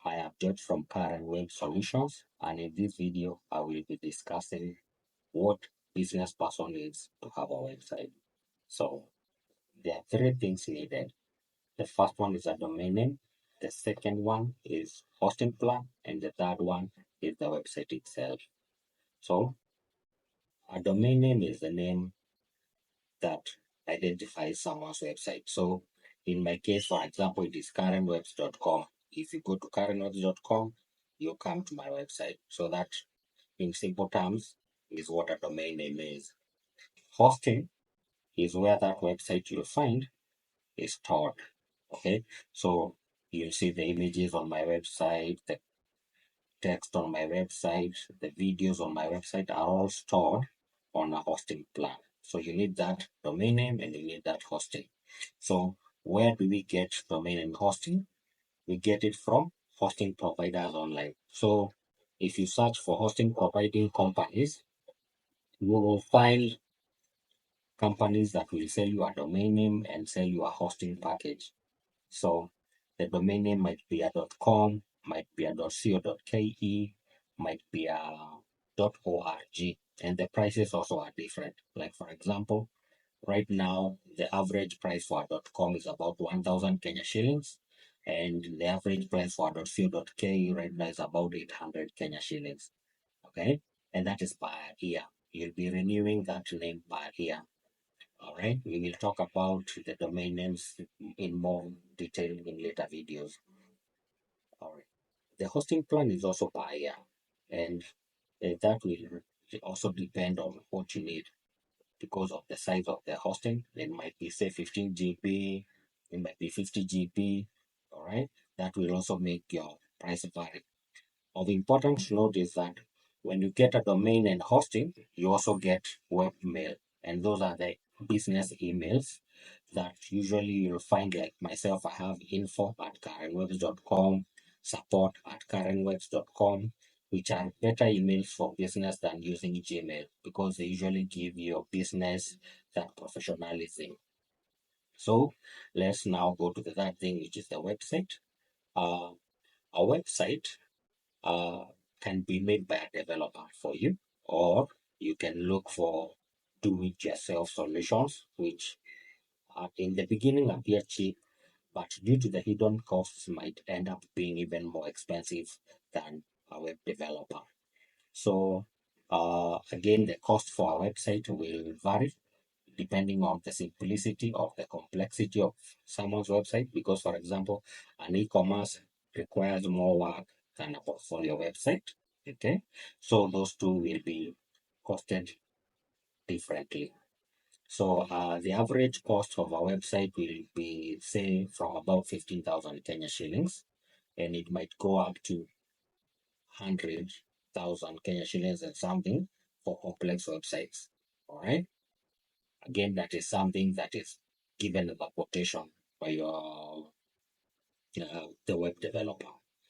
I am George from Karen Web Solutions, and in this video, I will be discussing what business person needs to have a website. So there are three things needed. The first one is a domain name, the second one is hosting plan, and the third one is the website itself. So a domain name is the name that identifies someone's website. So in my case, for example, it is karenwebs.com. If you go to karenwebs.com, you come to my website. So that, in simple terms, is what a domain name is. Hosting is where that website you'll find is stored. Okay, so you'll see the images on my website, the text on my website, the videos on my website are all stored on a hosting plan. So you need that domain name and you need that hosting. So where do we get domain and hosting? We get it from hosting providers online. So if you search for hosting providing companies, you will find companies that will sell you a domain name and sell you a hosting package. So the domain name might be a .com, might be a .co.ke, might be a .org, and the prices also are different. Like for example, right now the average price for a .com is about 1,000 Kenya shillings, and the average price for a .co.ke right now is about 800 Kenya shillings. Okay, and that is per year. You'll be renewing that name per year. All right, we will talk about the domain names in more detail in later videos. All right, the hosting plan is also per year, and that will also depend on what you need because of the size of the hosting. It might be say 15 GB, it might be 50 GB. All right, that will also make your price vary. Of importance to note is that when you get a domain and hosting, you also get webmail, and those are the business emails that usually you'll find. Like myself, I have info@karenwebs.com, support@karenwebs.com, which are better emails for business than using Gmail because they usually give your business that professionalism. So let's now go to the third thing, which is the website. Uh, a website uh, can be made by a developer for you, or you can look for do-it-yourself solutions, which in the beginning appear cheap, but due to the hidden costs might end up being even more expensive than a web developer. So again, the cost for a website will vary depending on the simplicity of the complexity of someone's website. Because, for example, an e-commerce requires more work than a portfolio website. Okay, so those two will be costed differently. So the average cost of a website will be, say, from about 15,000 Kenya shillings, and it might go up to 100,000 Kenya shillings and something for complex websites. All right. Again, that is something that is given as a quotation by your the web developer.